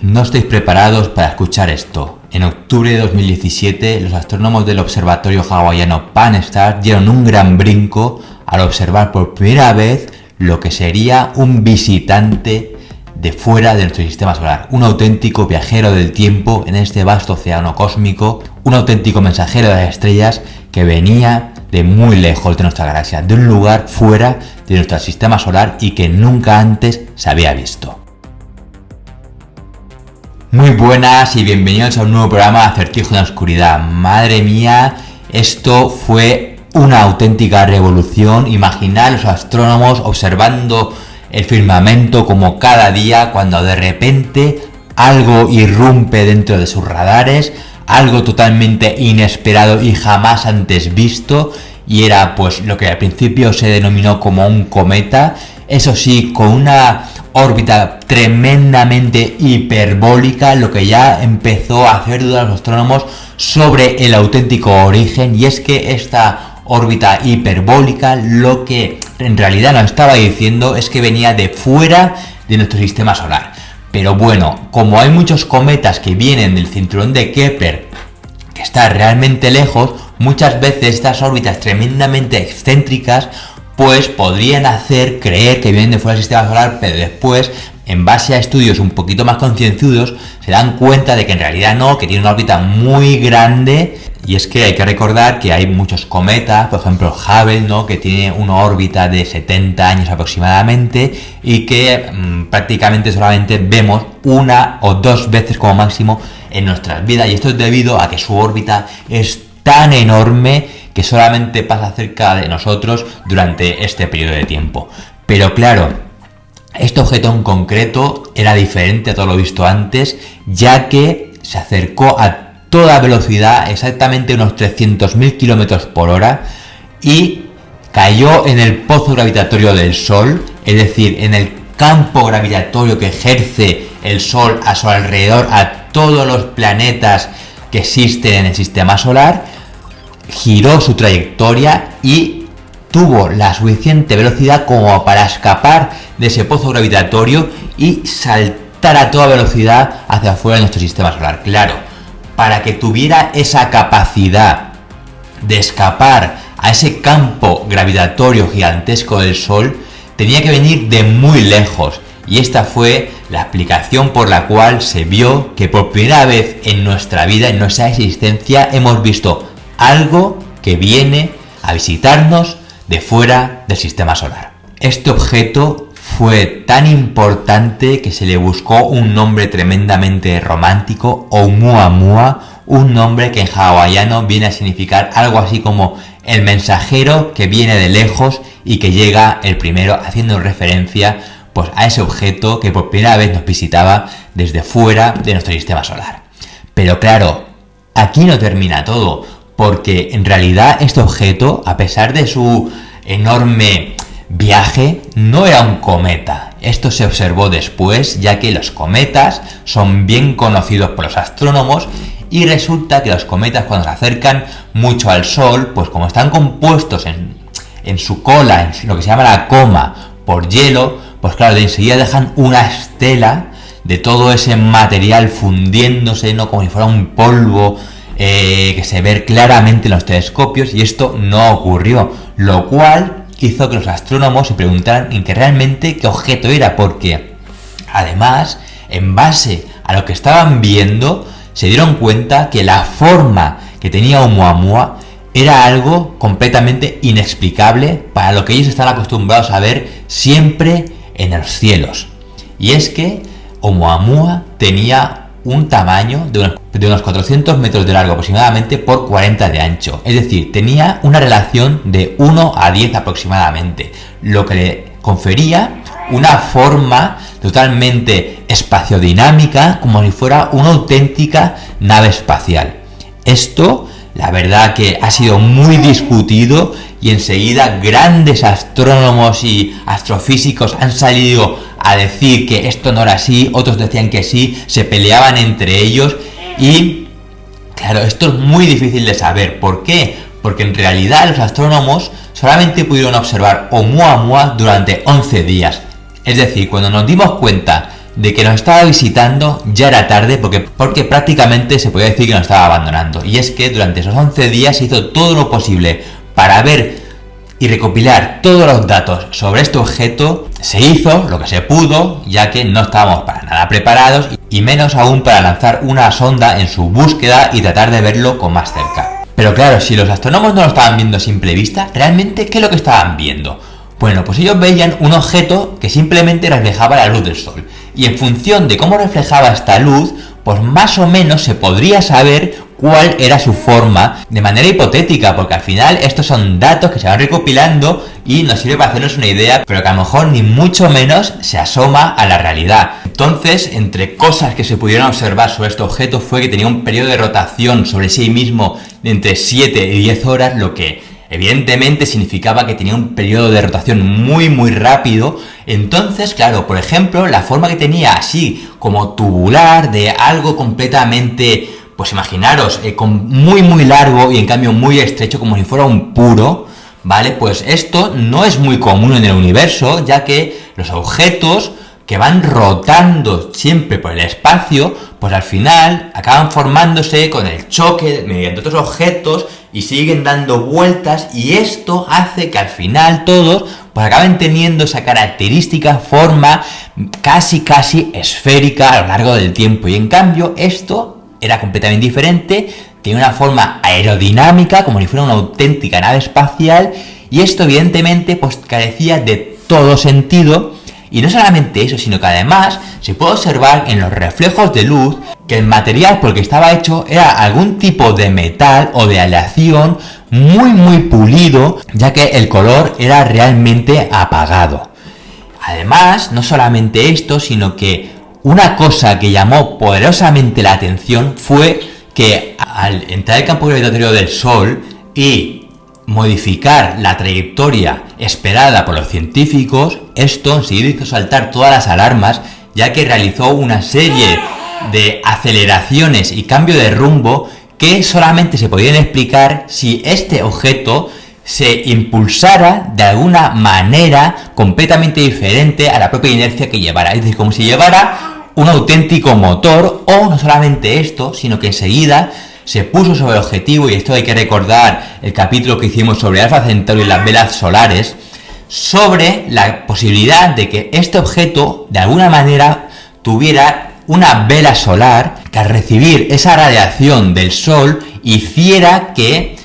No estáis preparados para escuchar esto. En octubre de 2017, los astrónomos del observatorio hawaiano Pan-STARRS dieron un gran brinco al observar por primera vez lo que sería un visitante de fuera de nuestro sistema solar, un auténtico viajero del tiempo en este vasto océano cósmico, un auténtico mensajero de las estrellas que venía de muy lejos de nuestra galaxia, de un lugar fuera de nuestro sistema solar y que nunca antes se había visto. Muy buenas y bienvenidos a un nuevo programa de Acertijo en la Oscuridad. Madre mía, esto fue una auténtica revolución. Imaginad a los astrónomos observando el firmamento como cada día, cuando de repente algo irrumpe dentro de sus radares, algo totalmente inesperado y jamás antes visto, y era pues lo que al principio se denominó como un cometa, eso sí, con una órbita tremendamente hiperbólica, lo que ya empezó a hacer dudar a los astrónomos sobre el auténtico origen. Y es que esta órbita hiperbólica lo que en realidad nos estaba diciendo es que venía de fuera de nuestro sistema solar. Pero bueno, como hay muchos cometas que vienen del cinturón de Kepler, que está realmente lejos, muchas veces estas órbitas tremendamente excéntricas pues podrían hacer creer que vienen de fuera del sistema solar, pero después, en base a estudios un poquito más concienzudos, se dan cuenta de que en realidad no, que tiene una órbita muy grande. Y es que hay que recordar que hay muchos cometas, por ejemplo Hubble, ¿no?, que tiene una órbita de 70 años aproximadamente y que prácticamente solamente vemos una o dos veces como máximo en nuestras vidas, y esto es debido a que su órbita es tan enorme que solamente pasa cerca de nosotros durante este periodo de tiempo. Pero claro, este objeto en concreto era diferente a todo lo visto antes, ya que se acercó a toda velocidad, exactamente unos 300.000 km por hora, y cayó en el pozo gravitatorio del Sol, es decir, en el campo gravitatorio que ejerce el Sol a su alrededor, a todos los planetas que existen en el sistema solar. Giró su trayectoria y tuvo la suficiente velocidad como para escapar de ese pozo gravitatorio y saltar a toda velocidad hacia afuera de nuestro sistema solar. Claro, para que tuviera esa capacidad de escapar a ese campo gravitatorio gigantesco del Sol, tenía que venir de muy lejos, y esta fue la explicación por la cual se vio que por primera vez en nuestra vida, en nuestra existencia, hemos visto algo que viene a visitarnos de fuera del sistema solar. Este objeto fue tan importante que se le buscó un nombre tremendamente romántico, Oumuamua, un nombre que en hawaiano viene a significar algo así como el mensajero que viene de lejos y que llega el primero, haciendo referencia pues a ese objeto que por primera vez nos visitaba desde fuera de nuestro sistema solar. Pero claro, aquí no termina todo, porque en realidad este objeto, a pesar de su enorme viaje, no era un cometa. Esto se observó después, ya que los cometas son bien conocidos por los astrónomos, y resulta que los cometas, cuando se acercan mucho al Sol, pues como están compuestos en su cola, en lo que se llama la coma, por hielo, pues claro, de enseguida dejan una estela de todo ese material fundiéndose, ¿no?, como si fuera un polvo que se ve claramente en los telescopios, y esto no ocurrió, lo cual hizo que los astrónomos se preguntaran en qué realmente qué objeto era, porque además, en base a lo que estaban viendo, se dieron cuenta que la forma que tenía Oumuamua era algo completamente inexplicable para lo que ellos están acostumbrados a ver siempre en los cielos. Y es que Oumuamua tenía un tamaño de unos 400 metros de largo aproximadamente por 40 de ancho, es decir, tenía una relación de 1 a 10 aproximadamente, lo que le confería una forma totalmente espaciodinámica, como si fuera una auténtica nave espacial. Esto, la verdad que ha sido muy discutido, y enseguida grandes astrónomos y astrofísicos han salido a decir que esto no era así, otros decían que sí, se peleaban entre ellos, y claro, esto es muy difícil de saber. ¿Por qué? Porque en realidad los astrónomos solamente pudieron observar Oumuamua durante 11 días. Es decir, cuando nos dimos cuenta de que nos estaba visitando ya era tarde porque prácticamente se podía decir que nos estaba abandonando. Y es que durante esos 11 días se hizo todo lo posible para ver y recopilar todos los datos sobre este objeto. Se hizo lo que se pudo, ya que no estábamos para nada preparados y menos aún para lanzar una sonda en su búsqueda y tratar de verlo con más cerca. Pero claro, si los astrónomos no lo estaban viendo a simple vista, ¿realmente qué es lo que estaban viendo? Bueno, pues ellos veían un objeto que simplemente reflejaba la luz del Sol. Y en función de cómo reflejaba esta luz, pues más o menos se podría saber cuál era su forma de manera hipotética, porque al final estos son datos que se van recopilando y nos sirve para hacernos una idea, pero que a lo mejor ni mucho menos se asoma a la realidad. Entonces, entre cosas que se pudieron observar sobre este objeto fue que tenía un periodo de rotación sobre sí mismo de entre 7 y 10 horas, lo que evidentemente significaba que tenía un periodo de rotación muy rápido. Entonces, claro, por ejemplo, la forma que tenía así como tubular, de algo completamente, pues imaginaros, muy largo y en cambio muy estrecho, como si fuera un puro, ¿vale? Pues esto no es muy común en el universo, ya que los objetos que van rotando siempre por el espacio, pues al final acaban formándose con el choque mediante otros objetos y siguen dando vueltas, y esto hace que al final todos pues acaben teniendo esa característica forma casi esférica a lo largo del tiempo. Y en cambio esto era completamente diferente, tiene una forma aerodinámica como si fuera una auténtica nave espacial, y esto evidentemente pues carecía de todo sentido. Y no solamente eso, sino que además se puede observar en los reflejos de luz que el material por el que estaba hecho era algún tipo de metal o de aleación muy pulido, ya que el color era realmente apagado. Además, no solamente esto, sino que una cosa que llamó poderosamente la atención fue que al entrar el campo gravitatorio del Sol y modificar la trayectoria esperada por los científicos, esto enseguida hizo saltar todas las alarmas, ya que realizó una serie de aceleraciones y cambio de rumbo que solamente se podían explicar si este objeto se impulsara de alguna manera completamente diferente a la propia inercia que llevara, es decir, como si llevara un auténtico motor. O no solamente esto, sino que enseguida se puso sobre el objetivo, y esto hay que recordar el capítulo que hicimos sobre Alfa Centauri y las velas solares, sobre la posibilidad de que este objeto de alguna manera tuviera una vela solar que al recibir esa radiación del Sol hiciera que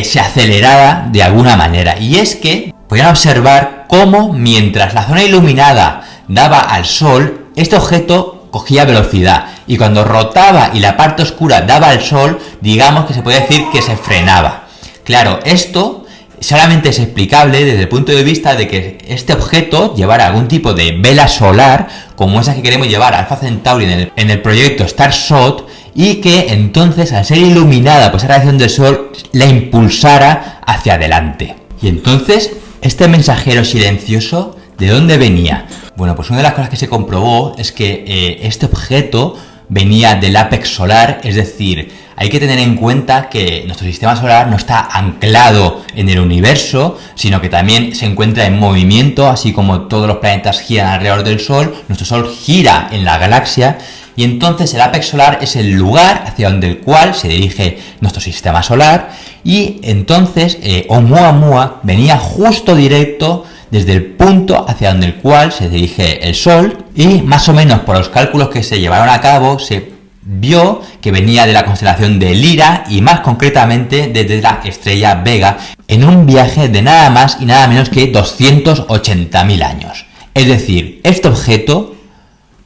se acelerara de alguna manera. Y es que podían observar cómo mientras la zona iluminada daba al Sol, este objeto cogía velocidad, y cuando rotaba y la parte oscura daba al Sol, digamos que se puede decir que se frenaba. Claro, esto solamente es explicable desde el punto de vista de que este objeto llevara algún tipo de vela solar, como esa que queremos llevar a Alpha Centauri en el proyecto Starshot, y que entonces, al ser iluminada por esa radiación del Sol, la impulsara hacia adelante. Y entonces, este mensajero silencioso, ¿de dónde venía? Bueno, pues una de las cosas que se comprobó es que este objeto venía del ápex solar, es decir, hay que tener en cuenta que nuestro sistema solar no está anclado en el universo, sino que también se encuentra en movimiento, así como todos los planetas giran alrededor del Sol, nuestro Sol gira en la galaxia, y entonces el ápex solar es el lugar hacia donde el cual se dirige nuestro sistema solar, y entonces Oumuamua venía justo directo desde el punto hacia donde el cual se dirige el Sol, y más o menos por los cálculos que se llevaron a cabo se vio que venía de la constelación de Lira, y más concretamente desde la estrella Vega, en un viaje de nada más y nada menos que 280.000 años. Es decir, este objeto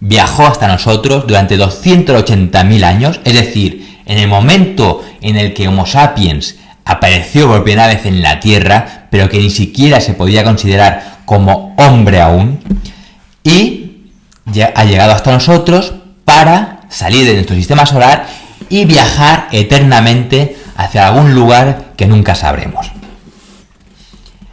viajó hasta nosotros durante 280.000 años, es decir, en el momento en el que Homo sapiens apareció por primera vez en la Tierra, pero que ni siquiera se podía considerar como hombre aún, y ya ha llegado hasta nosotros para salir de nuestro sistema solar y viajar eternamente hacia algún lugar que nunca sabremos.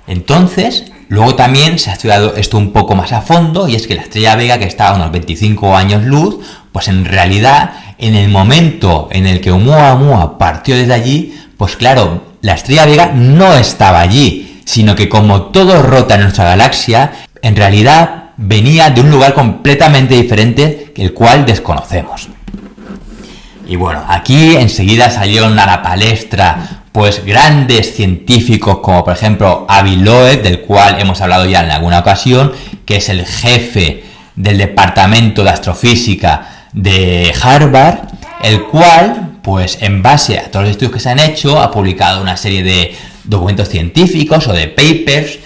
Entonces, luego también se ha estudiado esto un poco más a fondo, y es que la estrella Vega, que está a unos 25 años luz, pues en realidad, en el momento en el que Oumuamua partió desde allí, pues claro, la estrella Vega no estaba allí, sino que como todo rota en nuestra galaxia, en realidad venía de un lugar completamente diferente, el cual desconocemos. Y bueno, aquí enseguida salieron a la palestra pues grandes científicos como por ejemplo Avi Loeb, del cual hemos hablado ya en alguna ocasión, que es el jefe del departamento de astrofísica de Harvard, el cual pues en base a todos los estudios que se han hecho ha publicado una serie de documentos científicos o de papers,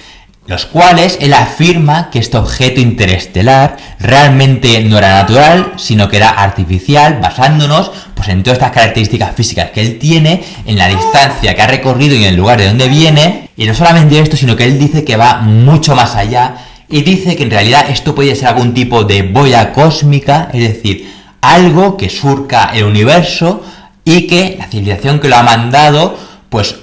los cuales él afirma que este objeto interestelar realmente no era natural, sino que era artificial, basándonos pues en todas estas características físicas que él tiene, en la distancia que ha recorrido y en el lugar de donde viene. Y no solamente esto, sino que él dice que va mucho más allá y dice que en realidad esto puede ser algún tipo de boya cósmica, es decir, algo que surca el universo y que la civilización que lo ha mandado pues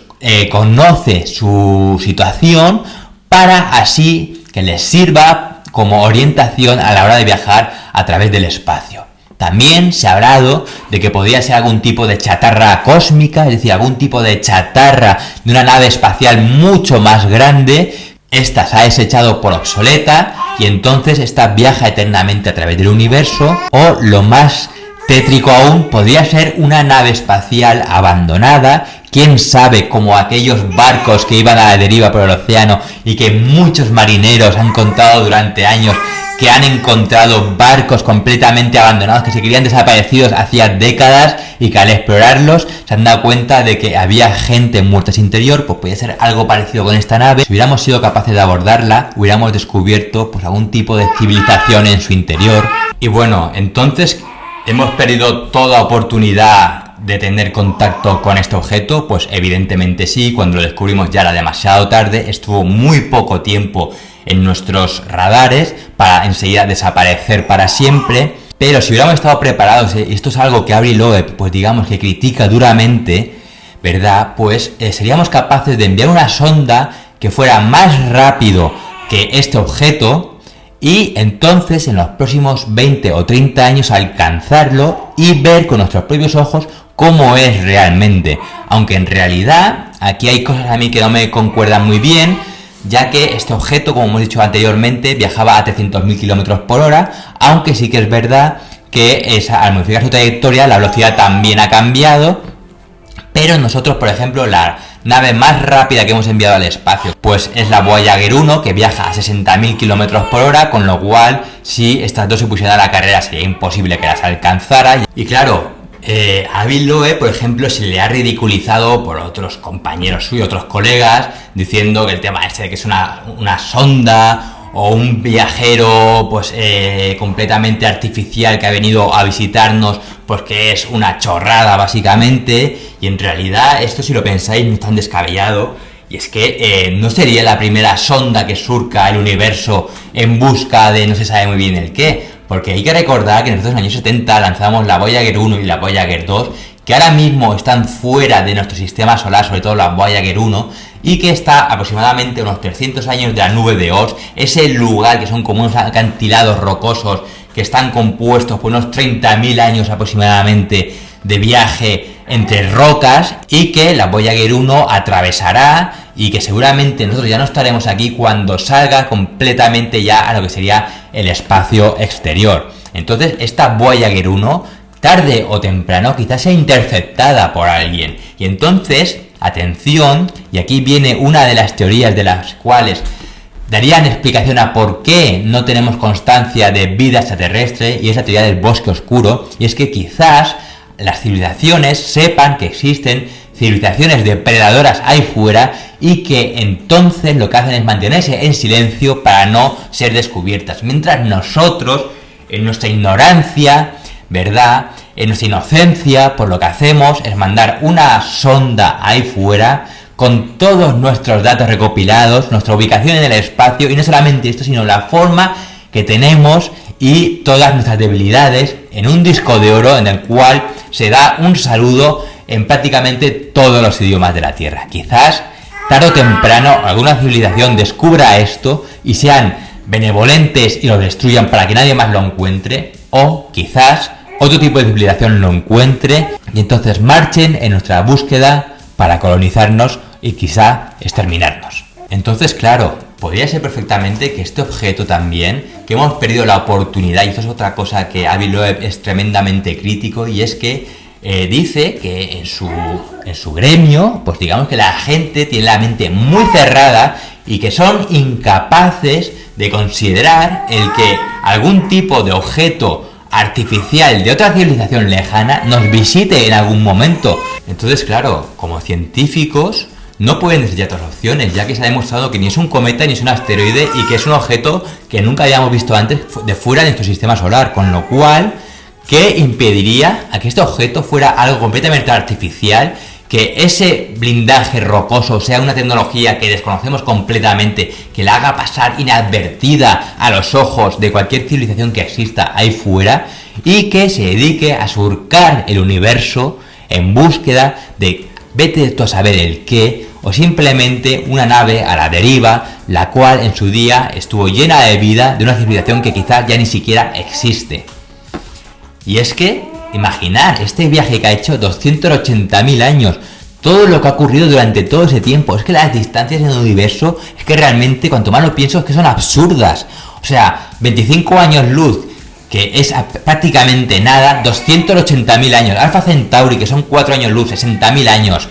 conoce su situación para así que les sirva como orientación a la hora de viajar a través del espacio. También se ha hablado de que podría ser algún tipo de chatarra cósmica, es decir, algún tipo de chatarra de una nave espacial mucho más grande. Esta se ha desechado por obsoleta y entonces esta viaja eternamente a través del universo, o lo más tétrico aún, podría ser una nave espacial abandonada. Quién sabe, como aquellos barcos que iban a la deriva por el océano y que muchos marineros han contado durante años, que han encontrado barcos completamente abandonados que se creían desaparecidos hacía décadas y que al explorarlos se han dado cuenta de que había gente muerta en su interior. Pues podría ser algo parecido con esta nave. Si hubiéramos sido capaces de abordarla, hubiéramos descubierto pues algún tipo de civilización en su interior. Y bueno, entonces ¿hemos perdido toda oportunidad de tener contacto con este objeto? Pues evidentemente sí. Cuando lo descubrimos ya era demasiado tarde, estuvo muy poco tiempo en nuestros radares para enseguida desaparecer para siempre. Pero si hubiéramos estado preparados, y esto es algo que Avi Loeb pues digamos que critica duramente, ¿verdad? Pues seríamos capaces de enviar una sonda que fuera más rápido que este objeto, y entonces en los próximos 20 o 30 años alcanzarlo y ver con nuestros propios ojos cómo es realmente. Aunque en realidad aquí hay cosas a mí que no me concuerdan muy bien, ya que este objeto, como hemos dicho anteriormente, viajaba a 300.000 km por hora, aunque sí que es verdad que al modificar su trayectoria la velocidad también ha cambiado. Pero nosotros, por ejemplo, la nave más rápida que hemos enviado al espacio pues es la Voyager 1, que viaja a 60.000 km por hora, con lo cual si estas dos se pusieran a la carrera sería imposible que las alcanzara. Y claro, a Avi Loeb, por ejemplo, se le ha ridiculizado por otros compañeros suyos, otros colegas, diciendo que el tema este de que es una sonda o un viajero pues completamente artificial que ha venido a visitarnos, pues que es una chorrada básicamente. Y en realidad esto, si lo pensáis, no es tan descabellado, y es que no sería la primera sonda que surca el universo en busca de no se sabe muy bien el qué, porque hay que recordar que en los años 70 lanzamos la Voyager 1 y la Voyager 2, que ahora mismo están fuera de nuestro sistema solar, sobre todo la Voyager 1, y que está aproximadamente unos 300 años de la nube de Oort, ese lugar que son como unos acantilados rocosos que están compuestos por unos 30.000 años aproximadamente de viaje entre rocas, y que la Voyager 1 atravesará, y que seguramente nosotros ya no estaremos aquí cuando salga completamente ya a lo que sería el espacio exterior. Entonces esta Voyager 1, tarde o temprano, quizás sea interceptada por alguien, y entonces, atención, y aquí viene una de las teorías de las cuales darían explicación a por qué no tenemos constancia de vida extraterrestre, y es la teoría del bosque oscuro. Y es que quizás las civilizaciones sepan que existen civilizaciones depredadoras ahí fuera, y que entonces lo que hacen es mantenerse en silencio para no ser descubiertas, mientras nosotros, en nuestra ignorancia, ¿verdad?, en nuestra inocencia, pues lo que hacemos es mandar una sonda ahí fuera con todos nuestros datos recopilados, nuestra ubicación en el espacio, y no solamente esto, sino la forma que tenemos y todas nuestras debilidades, en un disco de oro en el cual se da un saludo en prácticamente todos los idiomas de la Tierra. Quizás tarde o temprano alguna civilización descubra esto y sean benevolentes y lo destruyan para que nadie más lo encuentre, o quizás otro tipo de civilización lo encuentre y entonces marchen en nuestra búsqueda para colonizarnos y quizá exterminarnos. Entonces, claro, podría ser perfectamente que este objeto también, que hemos perdido la oportunidad, y esto es otra cosa que Avi Loeb es tremendamente crítico, y es que dice que en su gremio, pues digamos que la gente tiene la mente muy cerrada y que son incapaces de considerar el que algún tipo de objeto artificial de otra civilización lejana nos visite en algún momento. Entonces, claro, como científicos no pueden desechar otras opciones, ya que se ha demostrado que ni es un cometa ni es un asteroide y que es un objeto que nunca habíamos visto antes de fuera de nuestro sistema solar, con lo cual, ¿qué impediría a que este objeto fuera algo completamente artificial? Que ese blindaje rocoso sea una tecnología que desconocemos completamente, que la haga pasar inadvertida a los ojos de cualquier civilización que exista ahí fuera, y que se dedique a surcar el universo en búsqueda de vete tú a saber el qué, o simplemente una nave a la deriva, la cual en su día estuvo llena de vida de una civilización que quizás ya ni siquiera existe. Y es que imaginar este viaje que ha hecho 280.000 años, todo lo que ha ocurrido durante todo ese tiempo, es que las distancias en el universo, es que realmente cuanto más lo pienso es que son absurdas. O sea, 25 años luz, que es prácticamente nada, 280.000 años, Alpha Centauri, que son 4 años luz, 60.000 años.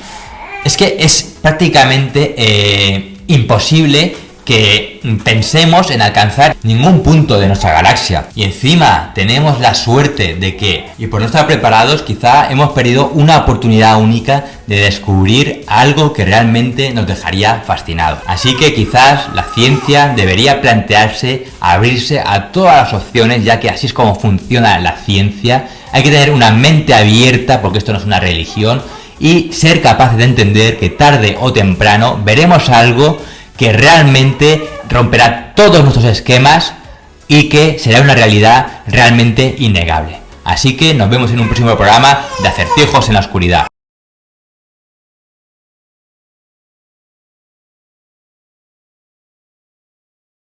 Es que es prácticamente imposible que pensemos en alcanzar ningún punto de nuestra galaxia. Y encima tenemos la suerte de que, y por no estar preparados, quizá hemos perdido una oportunidad única de descubrir algo que realmente nos dejaría fascinados. Así que quizás la ciencia debería plantearse abrirse a todas las opciones, ya que así es como funciona la ciencia. Hay que tener una mente abierta, porque esto no es una religión, y ser capaces de entender que tarde o temprano veremos algo que realmente romperá todos nuestros esquemas y que será una realidad realmente innegable. Así que nos vemos en un próximo programa de Acertijos en la Oscuridad.